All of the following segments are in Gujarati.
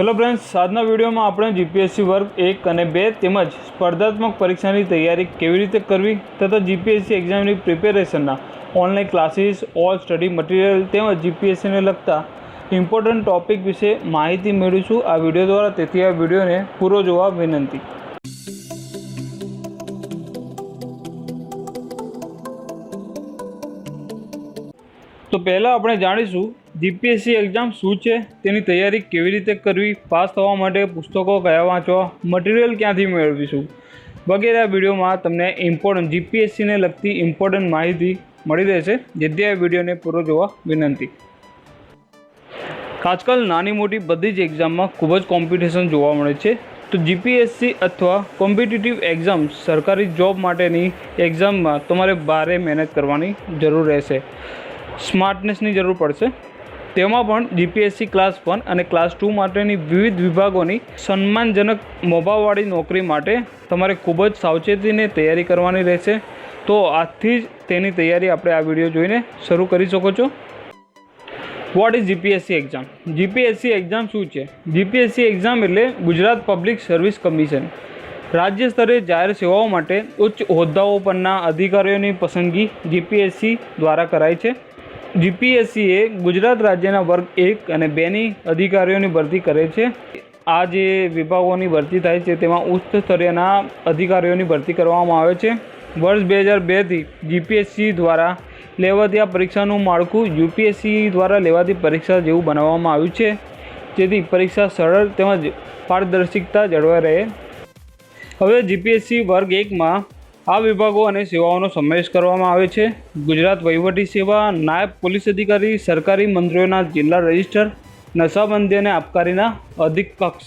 હેલો ફ્રેન્ડ્સ, આજના વિડીયોમાં આપણે જીપીએસસી વર્ગ 1 અને 2 તેમજ સ્પર્ધાત્મક પરીક્ષાની તૈયારી કેવી રીતે કરવી તથા જીપીએસસી એક્ઝામની પ્રિપેરેશનના online classes, all study material તેમજ જીપીએસસીને લગતા ઇમ્પોર્ટન્ટ ટોપિક વિશે માહિતી મેળવીશું આ વિડીયો દ્વારા. તેથી આ વિડીયોને પૂરો જોવા વિનંતી. તો પહેલાં આપણે જાણીશું જીપીએસસી એક્ઝામ શું છે, તેની તૈયારી કેવી રીતે કરવી, પાસ થવા માટે પુસ્તકો કયા વાંચવા, મટીરિયલ ક્યાંથી મેળવીશું વગેરે આ વિડીયોમાં તમને ઇમ્પોર્ટન્ટ જીપીએસસીને લગતી ઇમ્પોર્ટન્ટ માહિતી મળી રહેશે. જેથી આ વિડીયોને પૂરો જોવા વિનંતી. આજકાલ નાની મોટી બધી જ એક્ઝામમાં ખૂબ જ કોમ્પિટિશન જોવા મળે છે. તો જીપીએસસી અથવા કોમ્પિટિટિવ એક્ઝામ સરકારી જોબ માટેની એક્ઝામમાં તમારે ભારે મહેનત કરવાની જરૂર રહેશે, સ્માર્ટનેસની જરૂર પડશે. તેમાં પણ જીપીએસસી ક્લાસ 1 અને ક્લાસ 2 માટેની વિવિધ વિભાગોની સન્માનજનક મોભાવાળી નોકરી માટે તમારે ખૂબ જ સાવચેતીને તૈયારી કરવાની રહેશે. તો આજથી જ તેની તૈયારી આપણે આ વિડીયો જોઈને શરૂ કરી શકો છો. What is GPSC exam? GPSC exam શું છે? જીપીએસસી એક્ઝામ એટલે ગુજરાત પબ્લિક સર્વિસ કમિશન. રાજ્ય સ્તરે જાહેર સેવાઓ માટે ઉચ્ચ હોદ્દાઓ પરના અધિકારીઓની પસંદગી જીપીએસસી દ્વારા કરાય છે. જીપીએસસી એ ગુજરાત રાજ્યના વર્ગ 1 અને 2ની અધિકારીઓની ભરતી કરે છે. આ જે વિભાગોની ભરતી થાય છે તેમાં ઉચ્ચ સ્તરીયના અધિકારીઓની ભરતી કરવામાં આવે છે. વર્ષ 2002થી જીપીએસસી દ્વારા લેવાતી આ પરીક્ષાનું માળખું યુપીએસસી દ્વારા લેવાતી પરીક્ષા જેવું બનાવવામાં આવ્યું છે, જેથી પરીક્ષા સરળ તેમજ પારદર્શિકતા જળવાઈ રહે. હવે જીપીએસસી વર્ગ 1માં આ વિભાગો અને સેવાઓનો સમાવેશ કરવામાં આવે છે. ગુજરાત વહીવટી સેવા, નાયબ પોલીસ અધિકારી, સરકારી મંત્રીઓના જિલ્લા રજિસ્ટર, નશાબંધી અને આબકારીના અધિક્ષક.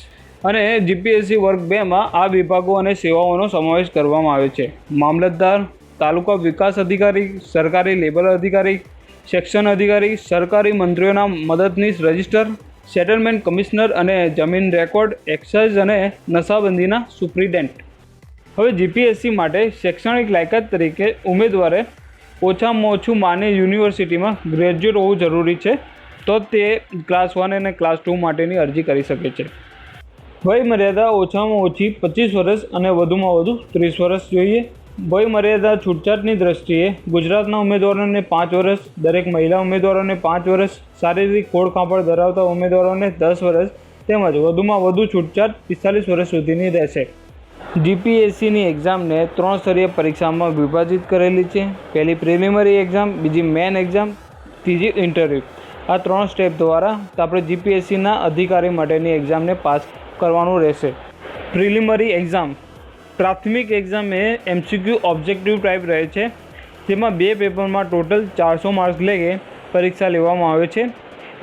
અને જીપીએસસી વર્ગ 2માં આ વિભાગો અને સેવાઓનો સમાવેશ કરવામાં આવે છે. મામલતદાર, તાલુકા વિકાસ અધિકારી, સરકારી લેબર અધિકારી, સેક્શન અધિકારી, સરકારી મંત્રીઓના મદદનીશ રજિસ્ટર, સેટલમેન્ટ કમિશનર અને જમીન રેકોર્ડ, એક્સાઇઝ અને નશાબંધીના સુપ્રિન્ટેન્ડન્ટ. હવે જીપીએસસી માટે શૈક્ષણિક લાયકાત તરીકે ઉમેદવારે ઓછામાં ઓછું માન્ય યુનિવર્સિટીમાં ગ્રેજ્યુએટ હોવું જરૂરી છે, તો તે ક્લાસ 1 અને ક્લાસ 2 માટેની અરજી કરી શકે છે. વય મર્યાદા ઓછામાં ઓછી 25 વર્ષ અને વધુમાં વધુ 30 વર્ષ જોઈએ. વય મર્યાદા છૂટછાટની દ્રષ્ટિએ ગુજરાતના ઉમેદવારોને 5 વર્ષ, દરેક મહિલા ઉમેદવારોને 5 વર્ષ, શારીરિક ખોડખાંપણ ધરાવતા ઉમેદવારોને 10 વર્ષ તેમજ વધુમાં વધુ છૂટછાટ 45 વર્ષ સુધીની રહેશે. જીપીએસસીની એક્ઝામને 3 સ્તરીય પરીક્ષામાં વિભાજિત કરેલી છે. પહેલી પ્રિલિમિનરી એક્ઝામ, બીજી મેન એક્ઝામ, ત્રીજી ઇન્ટરવ્યૂ. આ 3 સ્ટેપ દ્વારા આપણે જીપીએસસીના અધિકારી માટેની એક્ઝામને પાસ કરવાનું રહેશે. પ્રિલિમિનરી એક્ઝામ પ્રાથમિક એક્ઝામ એ એમસીક્યુ ઓબ્જેક્ટિવ ટાઈપ રહે છે, જેમાં 2 પેપરમાં ટોટલ 400 માર્ક્સ લઈને પરીક્ષા લેવામાં આવે છે.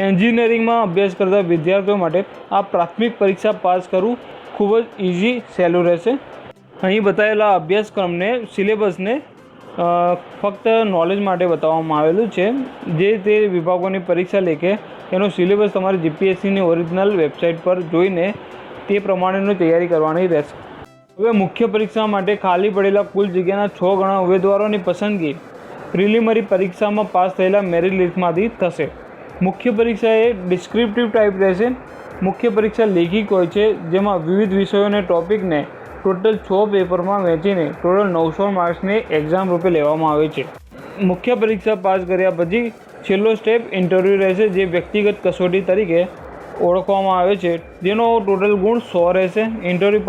એન્જિનિયરિંગમાં અભ્યાસ કરતા વિદ્યાર્થીઓ માટે આ પ્રાથમિક પરીક્ષા પાસ કરવું ખૂબ જ ઇઝી સહેલું રહેશે. અહીં બતાવેલા અભ્યાસક્રમને સિલેબસને ફક્ત નોલેજ માટે બતાવવામાં આવેલું છે. જે તે વિભાગોની પરીક્ષા લે કે એનો સિલેબસ તમારે જીપીએસસીની ઓરિજિનલ વેબસાઇટ પર જોઈને તે પ્રમાણેની તૈયારી કરવાની રહેશે. હવે મુખ્ય પરીક્ષા માટે ખાલી પડેલા કુલ જગ્યાના 6 ગણા ઉમેદવારોની પસંદગી પ્રિલિમિનરી પરીક્ષામાં પાસ થયેલા મેરિટ લિસ્ટમાંથી થશે. મુખ્ય પરીક્ષા એ ડિસ્ક્રિપ્ટિવ ટાઈપ રહેશે. મુખ્ય પરીક્ષા લેખિક હોય છે, જેમાં વિવિધ વિષયોને ટોપિકને ટોટલ 6 પેપરમાં વહેંચીને ટોટલ 900 માર્ક્સની એક્ઝામ રૂપે લેવામાં આવે છે. મુખ્ય પરીક્ષા પાસ કર્યા પછી છેલ્લો સ્ટેપ ઇન્ટરવ્યૂ રહેશે, જે વ્યક્તિગત કસોટી તરીકે ઓળખવામાં આવે છે, જેનો ટોટલ ગુણ 100 રહેશે. ઇન્ટરવ્યૂ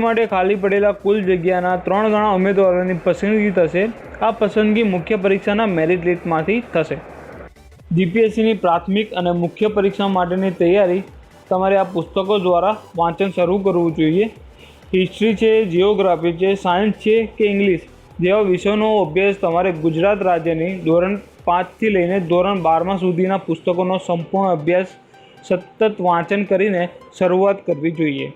માટે ખાલી પડેલા કુલ જગ્યાના 3 ગણા ઉમેદવારોની પસંદગી થશે. આ પસંદગી મુખ્ય પરીક્ષાના મેરિટ લિસ્ટમાંથી થશે. જીપીએસસીની પ્રાથમિક અને મુખ્ય પરીક્ષા માટેની તૈયારી તમારે આ પુસ્તકો દ્વારા વાંચન શરૂ કરવું જોઈએ. હિસ્ટ્રી છે, જિયોગ્રાફી છે, સાયન્સ છે કે ઇંગ્લિશ જેવા વિષયોનો અભ્યાસ તમારે ગુજરાત રાજ્યની ધોરણ 5થી લઈને ધોરણ 12મા સુધીના પુસ્તકોનો સંપૂર્ણ અભ્યાસ સતત વાંચન કરીને શરૂઆત કરવી જોઈએ.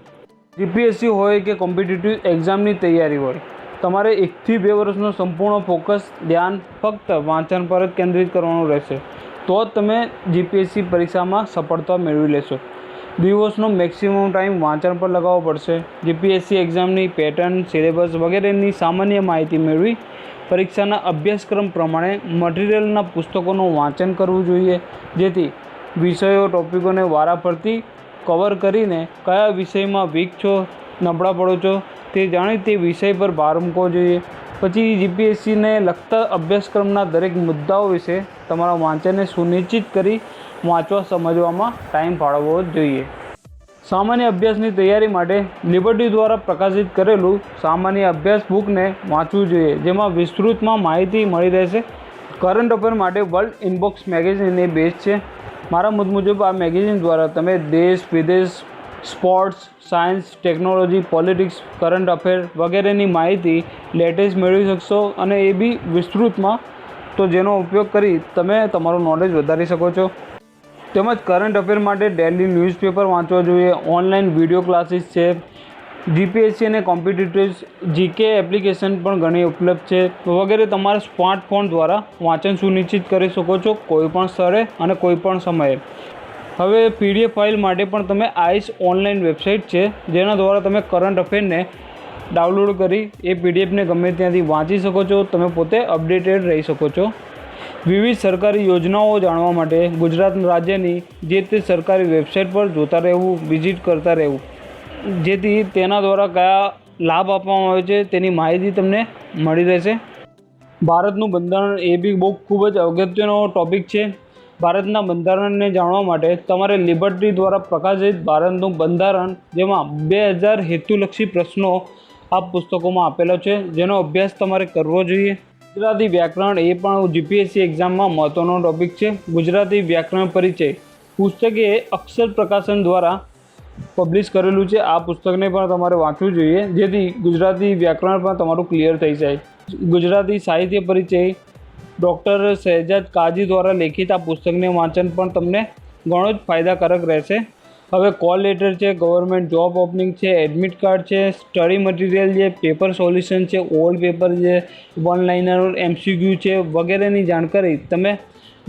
જીપીએસસી હોય કે કોમ્પિટિટિવ એક્ઝામની તૈયારી હોય, તમારે 1 થી 2 વર્ષનો સંપૂર્ણ ફોકસ ધ્યાન ફક્ત વાંચન પર જ કેન્દ્રિત કરવાનું રહેશે, તો જ તમે જીપીએસસી પરીક્ષામાં સફળતા મેળવી લેશો. દિવસનો મેક્સિમમ ટાઈમ વાંચન પર લગાવવો પડશે. જીપીએસસી એક્ઝામની પેટર્ન, સિલેબસ વગેરેની સામાન્ય માહિતી મેળવી પરીક્ષાના અભ્યાસક્રમ પ્રમાણે મટીરિયલના પુસ્તકોનું વાંચન કરવું જોઈએ, જેથી વિષયો ટોપિકોને વારાફરતી કવર કરીને કયા વિષયમાં વીક છો, નબળા પડો છો તે જાણી તે વિષય પર ભાર મૂકવો જોઈએ. પછી જીપીએસસીને લગતા અભ્યાસક્રમના દરેક મુદ્દાઓ વિશે તમારા વાંચનને સુનિશ્ચિત કરી વાંચવા સમજવામાં ટાઈમ ફાળવવો જોઈએ. સામાન્ય અભ્યાસની તૈયારી માટે લિબર્ટી દ્વારા પ્રકાશિત કરેલું સામાન્ય અભ્યાસ બુકને વાંચવું જોઈએ, જેમાં વિસ્તૃતમાં માહિતી મળી રહેશે. કરંટ અફેર માટે વર્લ્ડ ઇનબોક્સ મેગેઝિન એ બેસ્ટ છે. મારા મત મુજબ આ મેગેઝિન દ્વારા તમે દેશ વિદેશ, sports, science, technology, politics, current affair વગેરેની માહિતી લેટેસ્ટ મેળવી શકશો, અને એ બી વિસ્તૃતમાં, તો જેનો ઉપયોગ કરી તમે તમારું નોલેજ વધારી શકો છો. તેમજ કરંટ અફેર માટે ડેલી ન્યૂઝપેપર વાંચવા જોઈએ. ઓનલાઈન વિડીયો ક્લાસીસ છે. જીપીએસસી અને કોમ્પિટિટિવ જીકે એપ્લિકેશન પણ ઘણી ઉપલબ્ધ છે વગેરે. તમારા સ્માર્ટફોન દ્વારા વાંચન સુનિશ્ચિત કરી શકો છો કોઈપણ સ્થળે અને કોઈપણ સમયે. હવે પીડીએફ ફાઇલ માટે પણ તમે આઈસ ઓનલાઈન વેબસાઇટ છે, જેના દ્વારા તમે કરંટ અફેરને ડાઉનલોડ કરી એ પીડીએફને ગમે ત્યાંથી વાંચી શકો છો. તમે પોતે અપડેટેડ રહી શકો છો. વિવિધ સરકારી યોજનાઓ જાણવા માટે ગુજરાત રાજ્યની જે તે સરકારી વેબસાઇટ પર જોતા રહેવું, વિઝિટ કરતા રહેવું, જેથી તેના દ્વારા કયા લાભ આપવામાં આવે છે તેની માહિતી તમને મળી રહેશે. ભારતનું બંધારણ એ બી બહુ ખૂબ જ અગત્યનો ટૉપિક છે. ભારતના બંધારણને જાણવા માટે તમારે લિબર્ટી દ્વારા પ્રકાશિત ભારતનું બંધારણ, જેમાં 2000 હેતુલક્ષી પ્રશ્નો આ પુસ્તકોમાં આપેલો છે, જેનો અભ્યાસ તમારે કરવો જોઈએ. ગુજરાતી વ્યાકરણ એ પણ જીપીએસસી એક્ઝામમાં મહત્ત્વનો ટૉપિક છે. ગુજરાતી વ્યાકરણ પરિચય પુસ્તક એ અક્ષર પ્રકાશન દ્વારા પબ્લિશ કરેલું છે. આ પુસ્તકને પણ તમારે વાંચવું જોઈએ, જેથી ગુજરાતી વ્યાકરણ પણ તમારું ક્લિયર થઈ જાય. ગુજરાતી સાહિત્ય પરિચય ડૉક્ટર શહેજાદ કાજી દ્વારા લેખિત આ પુસ્તકને વાંચન પણ તમને ઘણો જ ફાયદાકારક રહેશે. હવે કોલ લેટર છે, ગવર્મેન્ટ જોબ ઓપનિંગ છે, એડમિટ કાર્ડ છે, સ્ટડી મટીરિયલ છે, પેપર સોલ્યુશન છે, ઓલ્ડ પેપર છે, વન લાઇનર, MCQ છે વગેરેની જાણકારી તમે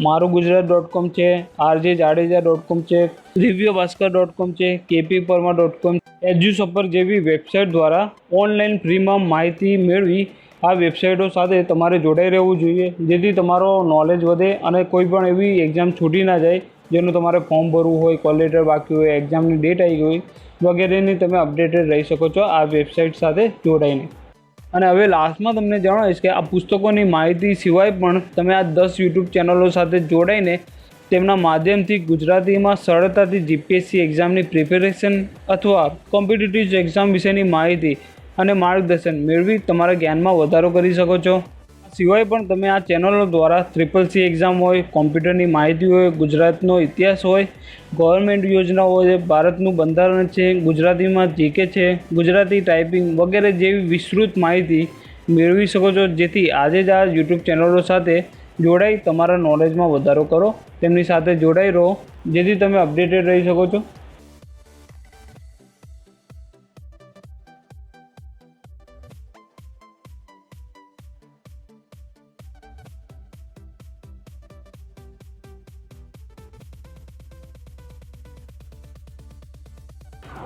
marugujarat.com છે, rjjadeja.com છે, divyabhaskar.com છે, kpparma.com, એજ્યુસફર જેવી વેબસાઇટ દ્વારા ઓનલાઈન ફ્રીમાં માહિતી મેળવી આ વેબસાઇટો સાથે તમારે જોડાઈ રહેવું જોઈએ, જેથી તમારો નોલેજ વધે અને કોઈ પણ એવી એક્ઝામ છૂટી ના જાય જેનું તમારે ફોર્મ ભરવું હોય, કોલ લેટર બાકી હોય, એક્ઝામની ડેટ આવી ગઈ હોય વગેરેની તમે અપડેટેડ રહી શકો છો આ વેબસાઇટ સાથે જોડાઈને. અને હવે લાસ્ટમાં તમને જણાવીશ કે આ પુસ્તકોની માહિતી સિવાય પણ તમે આ 10 યુટ્યુબ ચેનલો સાથે જોડાઈને તેમના માધ્યમથી ગુજરાતીમાં સરળતાથી જીપીએસસી એક્ઝામની પ્રિપેરેશન અથવા કોમ્પિટિટિવ એક્ઝામ વિશેની માહિતી અને માર્ગદર્શન મેળવી તમારા જ્ઞાનમાં વધારો કરી શકો છો. આ સિવાય પણ તમે આ ચેનલો દ્વારા CCC એક્ઝામ હોય, કોમ્પ્યુટરની માહિતી હોય, ગુજરાતનો ઇતિહાસ હોય, ગવર્મેન્ટ યોજનાઓ હોય, ભારતનું બંધારણ છે, ગુજરાતીમાં જીકે છે, ગુજરાતી ટાઈપિંગ વગેરે જેવી વિસ્તૃત માહિતી મેળવી શકો છો, જેથી આજે જ આ યુટ્યુબ ચેનલો સાથે જોડાઈ તમારા નોલેજમાં વધારો કરો. તેમની સાથે જોડાઈ રહો, જેથી તમે અપડેટેડ રહી શકો છો.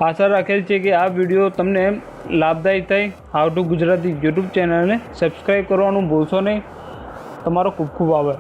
આશા રાખેલ છે કે આ વિડીયો તમને લાભદાયી થાય. હાઉ ટુ ગુજરાતી યુટ્યુબ ચેનલને સબસ્ક્રાઈબ કરવાનું ભૂલશો નહીં. તમારો ખૂબ ખૂબ આભાર.